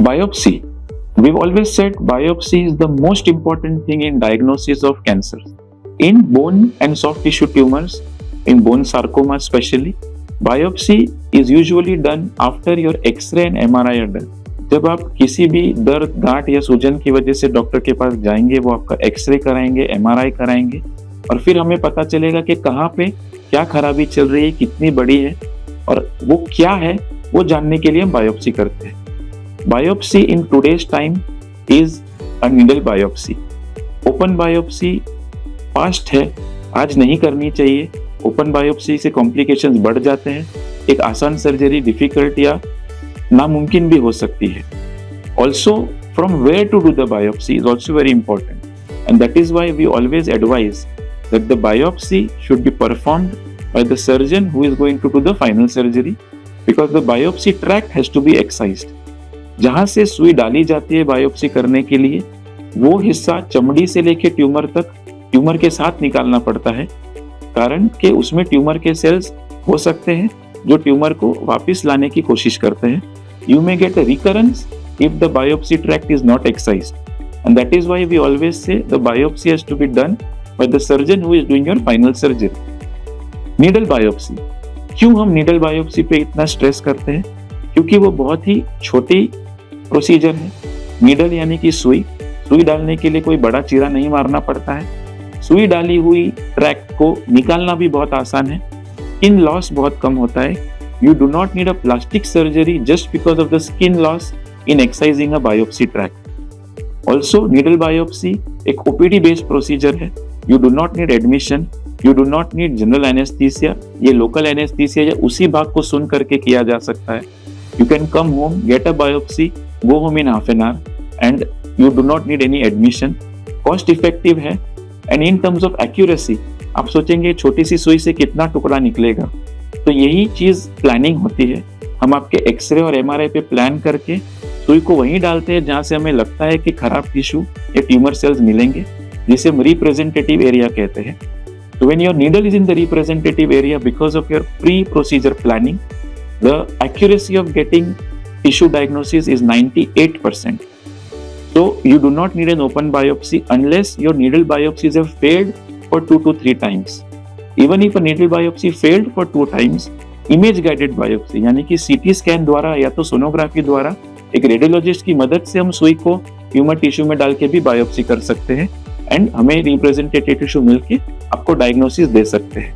Biopsy. We've always said biopsy is the most important thing in diagnosis of cancer. In bone and soft tissue tumors, in bone sarcoma especially, biopsy is usually done after your X-ray and MRI are done. जब आप किसी भी दर्द, गांठ या सूजन की वजह से डॉक्टर के पास जाएंगे, वो आपका एक्सरे कराएंगे, MRI कराएंगे और फिर हमें पता चलेगा कि कहाँ पे क्या खराबी चल रही है, कितनी बड़ी है और वो क्या है, वो जानने के लिए हम बायोप्सी करते हैं. Biopsy in today's time is a needle biopsy. Open biopsy fast है, आज नहीं करनी चाहिए. ओपन बायोप्सी से कॉम्प्लिकेशंस बढ़ जाते हैं. एक आसान सर्जरी डिफिकल्ट या नामुमकिन भी हो सकती है. Also from where to do the biopsy is also very important, and that is why we always advise that the biopsy should be performed by the surgeon who is going to do the final surgery, because the biopsy tract has to be excised. जहाँ से सुई डाली जाती है biopsy करने के लिए, वो हिस्सा चमड़ी से लेके ट्यूमर तक ट्यूमर के साथ निकालना पड़ता है, कारण कि उसमें ट्यूमर के सेल्स हो सकते हैं जो ट्यूमर को वापस लाने की कोशिश करते हैं. You may get a recurrence if the biopsy tract is not excised, and that is why we always say the biopsy has to be done by the surgeon who is doing your final surgery. Needle biopsy. क्यों हम needle biopsy पे इतना stress करते हैं? क्योंकि वो बहुत ही छोटी प्रोसीजर है. नीडल यानी कि सुई डालने के लिए कोई बड़ा चीरा नहीं मारना पड़ता है. सुई डाली हुई ट्रैक्ट को निकालना भी बहुत आसान है. स्किन लॉस बहुत कम होता है. You do not need a plastic surgery just because of the skin loss in exercising a biopsy tract. Also needle biopsy एक ओपीडी बेस्ड प्रोसीजर है. You do not need admission, you do not need general anaesthesia. ये local anaesthesia या उसी भाग को सुन करके किया जा सकता है. You can come home, get a biopsy, go home in half an hour and you do not need any admission. Cost effective है. And in terms of accuracy, आप सोचेंगे छोटी सी सुई से कितना टुकड़ा निकलेगा, तो यही चीज प्लानिंग होती है. हम आपके एक्सरे और MRI पे प्लान करके सुई को वहीं डालते हैं जहां से हमें लगता है कि खराब टिश्यू या ट्यूमर सेल्स मिलेंगे, जिसे हम रिप्रेजेंटेटिव एरिया कहते हैं. So when your needle is in the representative area because of your pre-procedure planning, the accuracy of getting tissue diagnosis is 98%. So you do not need an open biopsy unless your needle biopsies have failed for 2 to 3 times. Even if a needle biopsy failed for 2 times, image guided biopsy यानी कि CT scan द्वारा या तो sonography द्वारा एक radiologist की मदद से हम सुई को ट्यूमर टिश्यू में डाल के भी बायोप्सी कर सकते हैं एंड हमें रिप्रेजेंटेटिव टिश्यू मिलके आपको डायग्नोसिस दे सकते हैं.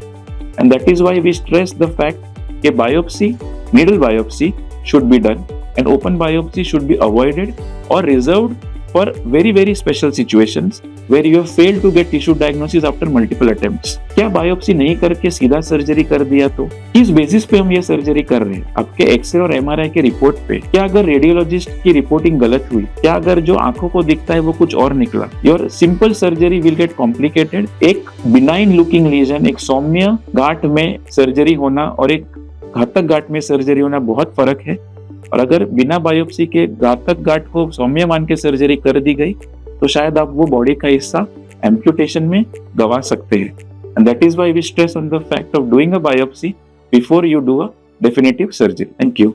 And that is why we stress the fact कि biopsy, needle biopsy should be done and open biopsy should be avoided और reserved for very very special situations where you have failed to get tissue diagnosis after multiple attempts. क्या biopsy नहीं करके सीधा surgery कर दिया तो किस basis पे हम ये सर्जरी कर रहे हैं? आपके एक्सरे और MRI के रिपोर्ट पे. क्या अगर रेडियोलॉजिस्ट की रिपोर्टिंग गलत हुई? क्या अगर जो आंखों को दिखता है वो कुछ और निकला? Your simple surgery will get complicated. एक बिनाइन लुकिंग लीजन, एक सौम्य गांठ में सर्जरी होना और एक घातक गांठ में सर्जरी होना बहुत फर्क है. और अगर बिना बायोप्सी के घातक गांठ को सौम्य मान के सर्जरी कर दी गई तो शायद आप वो बॉडी का हिस्सा एम्प्यूटेशन में गवा सकते हैं. And that is why we stress on the fact of doing a biopsy before you do a definitive surgery. Thank you.